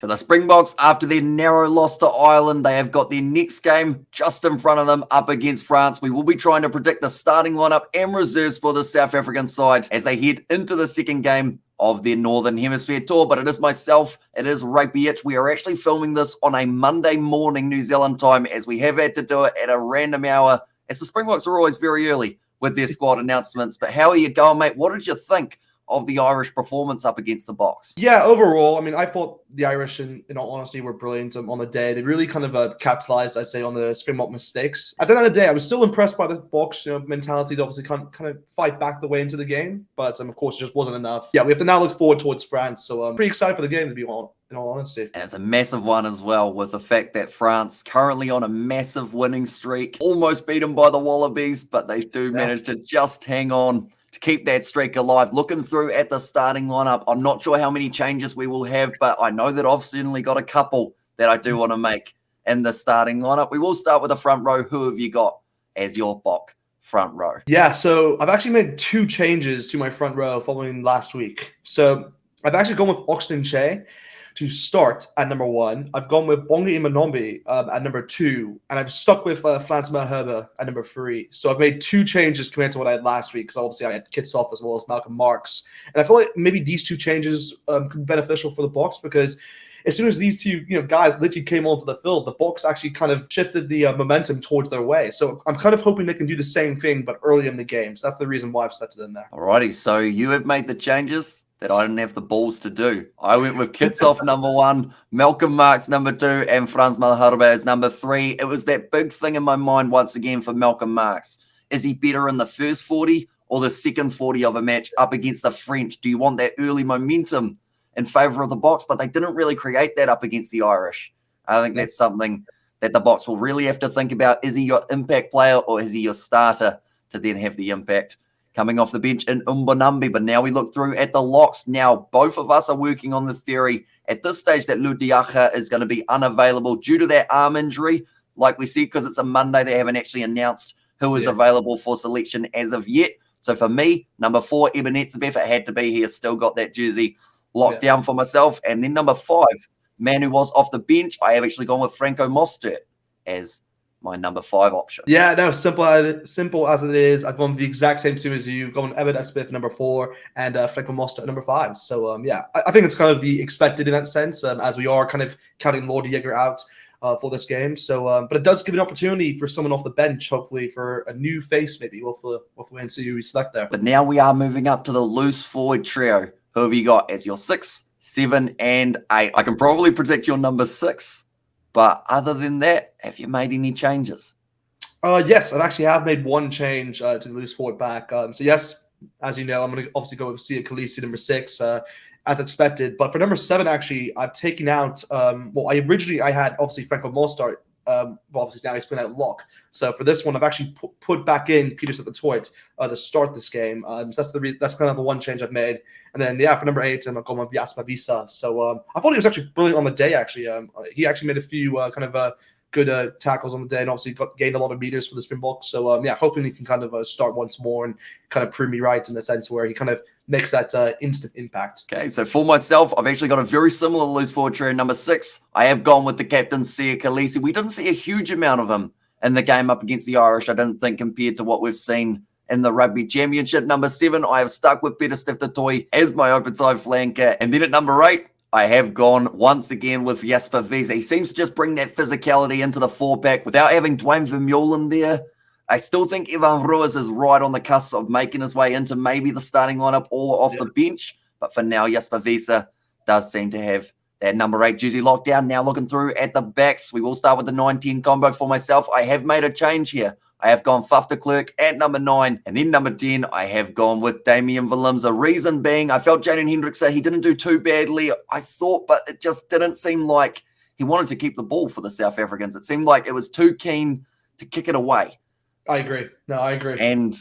To the Springboks, after their narrow loss to Ireland, they have got their next game just in front of them up against France. We will be trying to predict the starting lineup and reserves for the South African side as they head into the second game of their Northern Hemisphere tour. But it is myself, it is Rugbyitch. We are actually filming this on a Monday morning New Zealand time, as we have had to do it at a random hour, as the Springboks are always very early with their squad announcements. But how are you going, mate? What did you think of the Irish performance up against the Boks? Yeah, overall, I mean, I thought the Irish, in all honesty, were brilliant on the day. They really kind of capitalized, I say, on the Springbok mistakes. At the end of the day, I was still impressed by the Boks, mentality to obviously kind of fight back the way into the game. But, of course, it just wasn't enough. Yeah, we have to now look forward towards France. So I'm pretty excited for the game, to be honest. In all honesty. And it's a massive one as well, with the fact that France currently on a massive winning streak, almost beaten by the Wallabies, but they do manage to just hang on to keep that streak alive. Looking through at the starting lineup, I'm not sure how many changes we will have, but I know that I've certainly got a couple that I do want to make in the starting lineup. We will start with the front row. Who have you got as your Bok front row? Yeah, so I've actually made 2 changes to my front row following last week. So I've actually gone with Oxton Che to start at number 1. I've gone with Bongi Imanombi at number 2, and I've stuck with Frans Malherbe at number 3. So I've made 2 changes compared to what I had last week, because obviously I had Kitsoff as well as Malcolm Marks. And I feel like maybe these 2 changes could be beneficial for the Boks, because as soon as these 2 guys literally came onto the field, the Boks actually kind of shifted the momentum towards their way. So I'm kind of hoping they can do the same thing, but early in the game. So that's the reason why I've stuck to them there. Alrighty, so you have made the changes that I didn't have the balls to do. I went with Kitsoff number 1, Malcolm Marks number 2, and Frans Malherbe as number 3. It was that big thing in my mind once again for Malcolm Marks. Is he better in the first 40 or the second 40 of a match up against the French? Do you want that early momentum in favour of the Boks? But they didn't really create that up against the Irish. I think that's something that the Boks will really have to think about. Is he your impact player, or is he your starter to then have the impact coming off the bench in Mbonambi? But now we look through at the locks. Now, both of us are working on the theory at this stage that Ludiacha is going to be unavailable due to that arm injury. Like we said, because it's a Monday, they haven't actually announced who is available for selection as of yet. So for me, number 4, Ebenezer, it had to be here. Still got that jersey locked down for myself. And then number 5, man who was off the bench, I have actually gone with Franco Mostert as my number 5 option. Yeah, no, simple as it is. I've gone the exact same 2 as you. Gone Evan Smith number 4 and Franco Mostert number 5. So yeah, I think it's kind of the expected in that sense, as we are kind of counting Lord Jaeger out for this game. So, but it does give an opportunity for someone off the bench, hopefully for a new face. Maybe we'll wait and see who we select there. But now we are moving up to the loose forward trio. Who have you got as your 6, 7, and 8? I can probably predict your number 6. But other than that, have you made any changes? Yes, I actually have made 1 change to the loose forward back. So yes, as you know, I'm going to obviously go with Sia Khaleesi number 6 as expected. But for number 7, actually, I've taken out. Well, I had obviously Franco Mostert. But obviously now he's playing out lock. So for this one, I've actually put back in Peters at the Toit to start this game. So that's kind of the 1 change I've made. And then for number 8, I'm going with Jasper Visa. So I thought he was actually brilliant on the day. Actually, he actually made a few good tackles on the day, and obviously gained a lot of meters for the Springboks. So yeah, hoping he can kind of start once more and kind of prove me right in the sense where he kind of makes that instant impact. Okay, so for myself, I've actually got a very similar loose forward trio. Number 6, I have gone with the captain, Sia Khaleesi. We didn't see a huge amount of him in the game up against the Irish, I didn't think, compared to what we've seen in the Rugby Championship. Number 7, I have stuck with Peter Stiftatoy as my open side flanker. And then at number 8, I have gone once again with Jasper Wiese. He seems to just bring that physicality into the 4-pack without having Dwayne Vermeulen there. I still think Ivan Ruiz is right on the cusp of making his way into maybe the starting lineup or off the bench. But for now, Jasper Wiese does seem to have that number 8 jersey locked down. Now looking through at the backs, we will start with the 9-10 combo for myself. I have made a change here. I have gone Faf de Klerk at number 9. And then number 10, I have gone with Damian Willems. The reason being, I felt Jaden Hendrickse, he didn't do too badly, I thought, but it just didn't seem like he wanted to keep the ball for the South Africans. It seemed like it was too keen to kick it away. I agree. No, I agree. And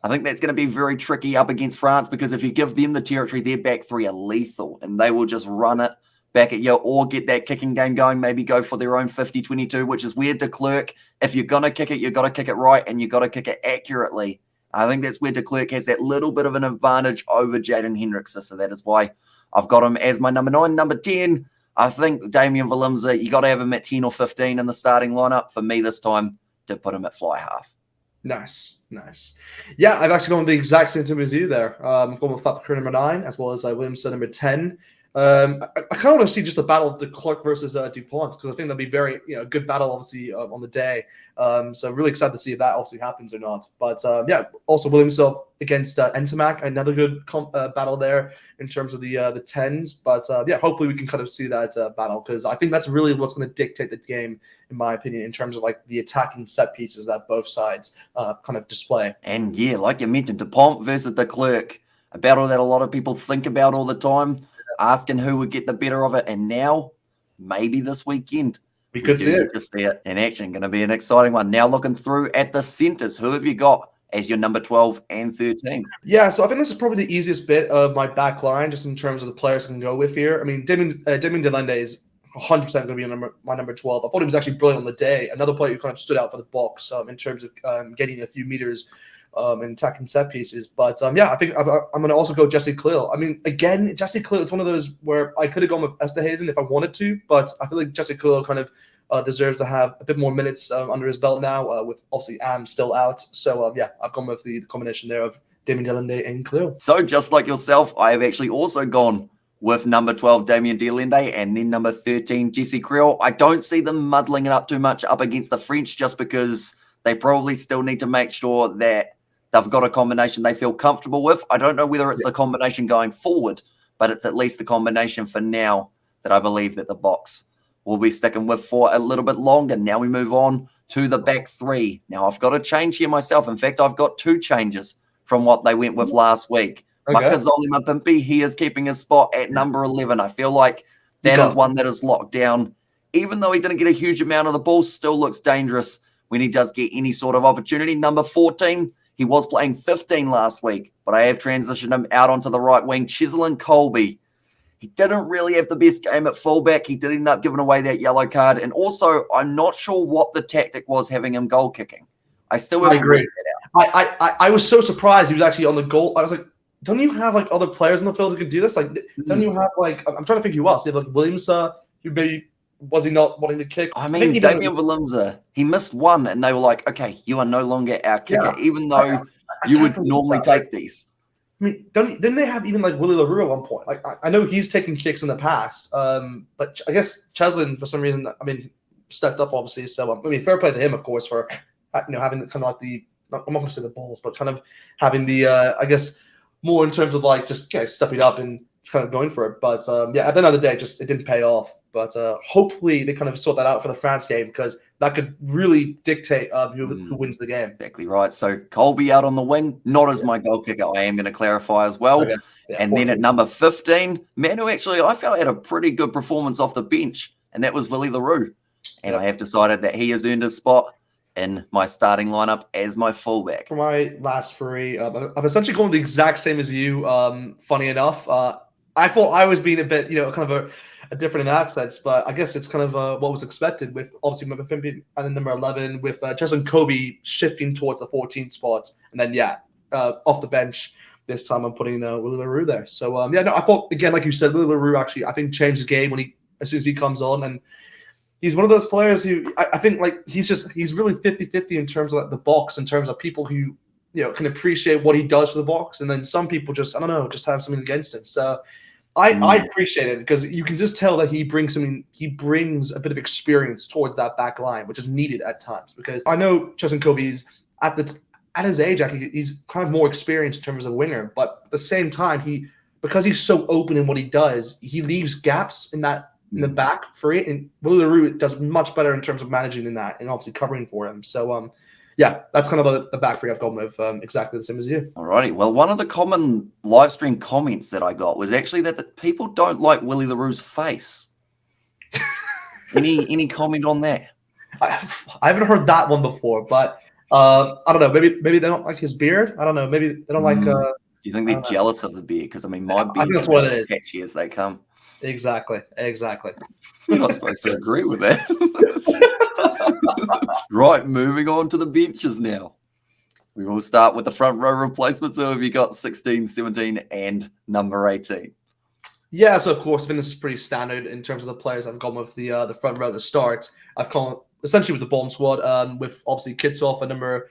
I think that's going to be very tricky up against France, because if you give them the territory, their back 3 are lethal, and they will just run it back at you or get that kicking game going, maybe go for their own 50-22, which is weird to Klerk. If you're going to kick it, you've got to kick it right, and you've got to kick it accurately. I think that's where de Klerk has that little bit of an advantage over Jaden Hendrickse. So that is why I've got him as my number 9. Number 10, I think Damien Willemse, you got to have him at 10 or 15 in the starting lineup. For me this time, to put him at fly half. Nice. Yeah, I've actually gone the exact same team as you there. I've gone with Fafker number 9, as well as Williamson number 10. I kind of want to see just a battle of de Klerk versus Dupont, because I think that'd be very good battle, obviously, on the day. So really excited to see if that obviously happens or not. But yeah, also Williamson against Entomac, another good battle there in terms of the 10s. But yeah, hopefully we can kind of see that battle, because I think that's really what's going to dictate the game, in my opinion, in terms of like the attacking set pieces that both sides kind of display. And yeah, like you mentioned, Dupont versus de Klerk, a battle that a lot of people think about all the time, asking who would get the better of it. And now, maybe this weekend, we could see it. To see it in action. Going to be an exciting one. Now looking through at the centres, who have you got as your number 12 and 13? Yeah, so I think this is probably the easiest bit of my back line, just in terms of the players I can go with here. I mean, Damien Delende is 100% going to be my number 12. I thought he was actually brilliant on the day. Another player who kind of stood out for the Boks in terms of getting a few meters and attacking set pieces. But yeah, I think I'm going to also go Jesse Klill. I mean, again, Jesse Klill, it's one of those where I could have gone with Esterhazen if I wanted to, but I feel like Jesse Klill kind of deserves to have a bit more minutes under his belt now, with obviously Am still out. So yeah, I've gone with the combination there of Damien Delende and Klill. So just like yourself, I have actually also gone with number 12, Damien Delende, and then number 13, Jesse Kriel. I don't see them muddling it up too much up against the French, just because they probably still need to make sure that they've got a combination they feel comfortable with. I don't know whether it's the combination going forward, but it's at least the combination for now that I believe that the Boks will be sticking with for a little bit longer. Now we move on to the back three. Now I've got a change here myself. In fact, I've got 2 changes from what they went with last week. Okay. Makazole Mapimpi, he is keeping his spot at number 11. I feel like that is one that is locked down. Even though he didn't get a huge amount of the ball, still looks dangerous when he does get any sort of opportunity. Number 14, he was playing 15 last week, but I have transitioned him out onto the right wing. Cheslin Colby. He didn't really have the best game at fullback. He did end up giving away that yellow card. And also, I'm not sure what the tactic was having him goal kicking. I still haven't agree. I was so surprised he was actually on the goal. I was like, don't you have like other players in the field who could do this? Like, don't you have like, I'm trying to think who else. You have like Williamson, who maybe, was he not wanting to kick? I mean, Damien Willemse, he missed one, and they were like, okay, you are no longer our kicker, even though you would normally take these. I mean, didn't they have even like Willie LaRue at one point? Like, I know he's taken kicks in the past, but I guess Cheslin, for some reason, I mean, stepped up obviously. So I mean, fair play to him, of course, for having kind of like I'm not going to say the balls, but kind of having the I guess more in terms of like just stepping up and kind of going for it. But yeah, at the end of the day, just it didn't pay off. But hopefully they kind of sort that out for the France game, because that could really dictate who wins the game. Exactly right. So Colby out on the wing, not as my goal kicker. I am going to clarify as well. Okay. Yeah, and 14. Then at number 15, man who actually I felt had a pretty good performance off the bench, and that was Willie LaRue. And I have decided that he has earned a spot in my starting lineup as my fullback. For my last 3, I've essentially gone the exact same as you. Funny enough, I thought I was being a bit, kind of a different in that sense, but I guess it's kind of what was expected, with obviously Mapimpi and then number 11 with Cheslin Colby shifting towards the 14 spots, and then off the bench this time I'm putting Willie LaRue there. So I thought again, like you said, Willie LaRue actually I think changed the game as soon as he comes on, and he's one of those players who I think like he's really 50-50 in terms of like the Boks, in terms of people who can appreciate what he does for the Boks, and then some people just have something against him. So I appreciate it, because you can just tell that he brings a bit of experience towards that back line, which is needed at times, because I know Cheslin Colby is at his age, actually, he's kind of more experienced in terms of a winger, but at the same time, because he's so open in what he does, he leaves gaps in the back for it, and Willie LaRue does much better in terms of managing in that and obviously covering for him. So yeah, that's kind of the back three I've gone with, exactly the same as you. Alrighty. Well, one of the common live stream comments that I got was actually that the people don't like Willie LaRue's face. Any comment on that? I haven't heard that one before, but I don't know. Maybe they don't like his beard. I don't know. Maybe they don't like. Do you think they're jealous of the beard? Because I mean, my beard is as catchy as they come. Exactly. You're not supposed to agree with that. Right, moving on to the benches now. We will start with the front row replacements. So have you got 16, 17, and number 18? Yeah, so of course, I think this is pretty standard in terms of the players I've gone with the front row to start. I've gone essentially with the bomb squad, with obviously Kitsoff at number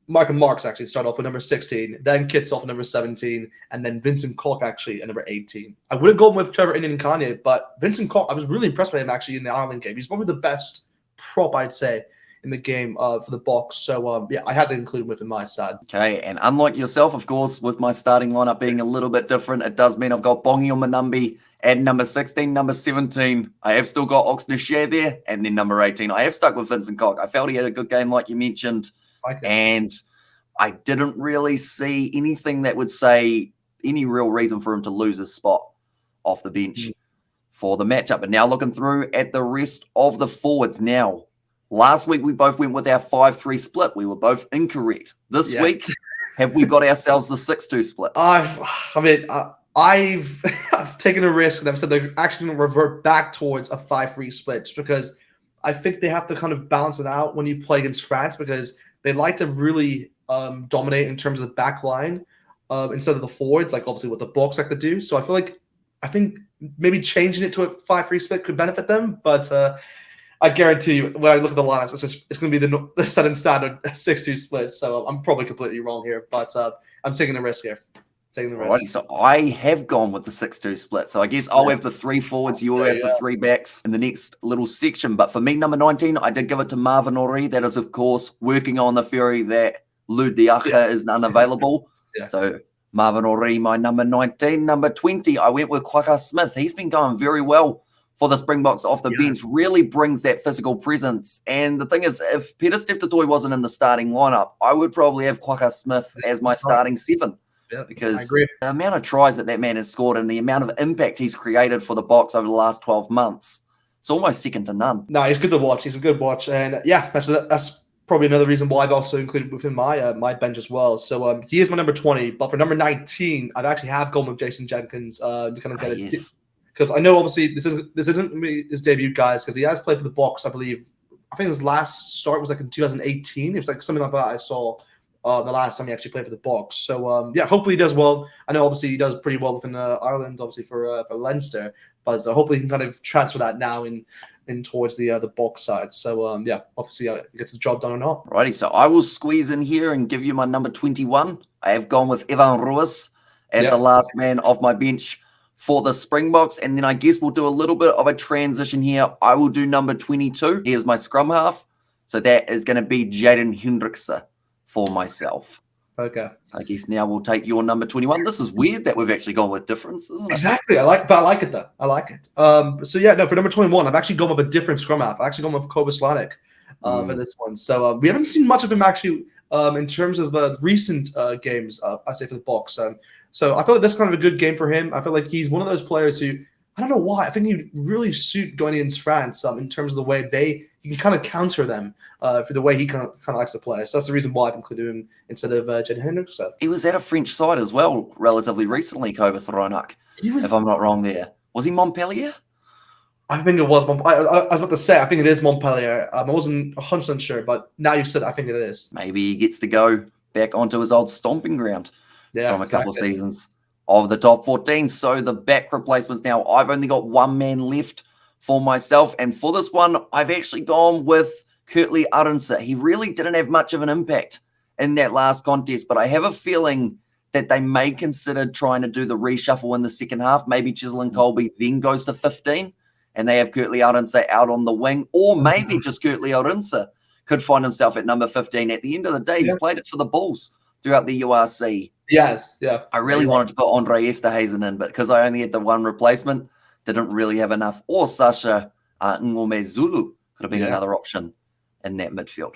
Mark and Marks actually start off with number 16, then Kitsoff at number 17, and then Vincent Koch actually at number 18. I would have gone with Trevor Indian Kanye, but Vincent Koch, I was really impressed with him actually in the Ireland game. He's probably the best prop, I'd say, in the game for the Boks. So yeah, I had to include him within my side. Okay, and unlike yourself, of course, with my starting lineup being a little bit different, it does mean I've got Bongi on Manambi at number 16, number 17. I have still got Oxnashare there, and then number 18. I have stuck with Vincent Koch. I felt he had a good game, like you mentioned, and I didn't really see anything that would say any real reason for him to lose his spot off the bench for the matchup. But now looking through at the rest of the forwards now. Last week, we both went with our 5-3 split. We were both incorrect. This week, have we got ourselves the 6-2 split? I've taken a risk, and I've said they're actually going to revert back towards a 5-3 split, just because I think they have to kind of balance it out when you play against France, because they like to really dominate in terms of the back line instead of the forwards, like obviously what the Boks like to do. So I think maybe changing it to a 5-3 split could benefit them, but I guarantee you, when I look at the lineups, it's going to be the set and standard 6-2 split. So I'm probably completely wrong here, but I'm taking the risk here. Alrighty, so I have gone with the 6-2 split. So I guess I'll have the 3 forwards, you'll have the 3 backs in the next little section. But for me, number 19, I did give it to Marvin Ori. That is, of course, working on the theory that Lou Diacha is unavailable. So Marvin Ori, my number 19. Number 20, I went with Kwaka Smith. He's been going very well for the Springboks off the bench, really brings that physical presence. And the thing is, if Peter Steph-Totoy wasn't in the starting lineup, I would probably have Kwaka Smith as my starting 7. Because the amount of tries that man has scored and the amount of impact he's created for the Boks over the last 12 months, it's almost second to none. No, he's good to watch. He's a good watch. And yeah, that's probably another reason why I've also included within my my bench as well. So he is my number 20. But for number 19, I've actually gone with Jason Jenkins to kind of get it. Because I know obviously this isn't his debut, guys, because he has played for the Boks, I believe. I think his last start was like in 2018. It was like something like that I saw the last time he actually played for the Boks. So yeah, hopefully he does well. I know obviously he does pretty well within Ireland, obviously for Leinster, but hopefully he can kind of transfer that now in towards the Boks side. So yeah, obviously he gets the job done or not. Righty, so I will squeeze in here and give you my number 21. I have gone with Evan Ruiz as the last man off my bench for the Springboks, and then I guess we'll do a little bit of a transition here. I will do number 22. Here's my scrum half. So that is going to be Jaden Hendrickse for myself. Okay. So I guess now we'll take your number 21. This is weird that we've actually gone with difference, isn't it? Exactly. I like it though. I like it. So yeah, no, for number 21, I've actually gone with a different scrum half. I've actually gone with Kobislanik for this one. So we haven't seen much of him actually in terms of recent games, I'd say, for the Boks. So I feel like this is kind of a good game for him. I feel like he's one of those players who, I don't know why, I think he'd really suit going against France in terms of the way he can kind of counter them for the way he kind of likes to play. So that's the reason why I've included him instead of Jaden Hendrickse. He was at a French side as well relatively recently, Kobislanik, if I'm not wrong there. Was he Montpellier? I think it was. I was about to say, I think it is Montpellier. I wasn't 100% sure, but now you said I think it is. Maybe he gets to go back onto his old stomping ground from a couple of seasons of the top 14. So the back replacements now, I've only got one man left for myself. And for this one, I've actually gone with Kurtley Arunsa. He really didn't have much of an impact in that last contest, but I have a feeling that they may consider trying to do the reshuffle in the second half. Maybe Chislin Colby then goes to 15 and they have Kurtley Arunsa out on the wing, or maybe just Kurtley Arunsa could find himself at number 15. At the end of the day, he's played it for the Bulls throughout the URC. Yes, yeah. I really wanted to put Andre Esterhazen in, but because I only had the one replacement, didn't really have enough. Or Sasha Ngome Zulu could have been another option in that midfield.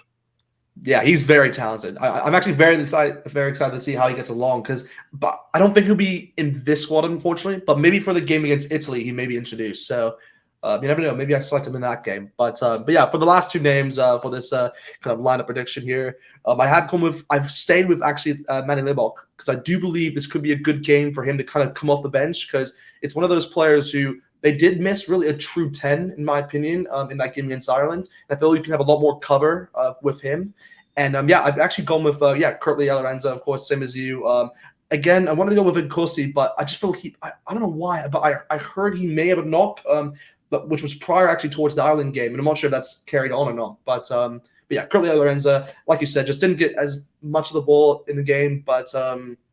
Yeah, he's very talented. I'm actually very excited to see how he gets along, but I don't think he'll be in this squad, unfortunately. But maybe for the game against Italy, he may be introduced. So you never know. Maybe I select him in that game. But yeah, for the last 2 names for this kind of lineup prediction here, I've stayed with actually Manny Lebok, because I do believe this could be a good game for him to kind of come off the bench, because it's one of those players who they did miss really a true 10, in my opinion, in that game against Ireland. And I feel you can have a lot more cover with him. And yeah, I've actually gone with Kurtley Arunsa, of course, same as you. again, I wanted to go with Nkosi, but I just feel I don't know why, but I heard he may have a knock, which was prior actually towards the Ireland game, and I'm not sure if that's carried on or not. But yeah, currently Lorenza, like you said, just didn't get as much of the ball in the game, but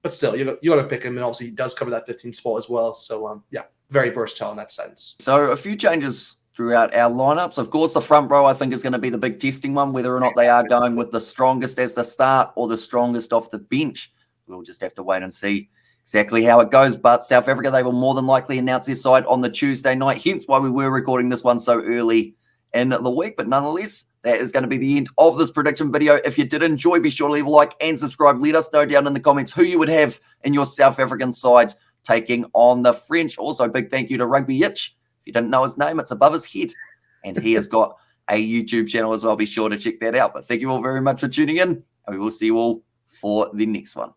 still, you got to pick him, and obviously he does cover that 15th spot as well. So yeah, very versatile in that sense. So a few changes throughout our lineups. Of course, the front row I think is going to be the big testing one, whether or not they are going with the strongest as the start or the strongest off the bench. We'll just have to wait and see exactly how it goes. But South Africa, they will more than likely announce their side on the Tuesday night, hence why we were recording this one so early in the week. But nonetheless, that is going to be the end of this prediction video. If you did enjoy, be sure to leave a like and subscribe. Let us know down in the comments who you would have in your South African side taking on the French. Also, big thank you to Rugbyitch. If you didn't know his name, it's above his head. And he has got a YouTube channel as well. Be sure to check that out. But thank you all very much for tuning in, and we will see you all for the next one.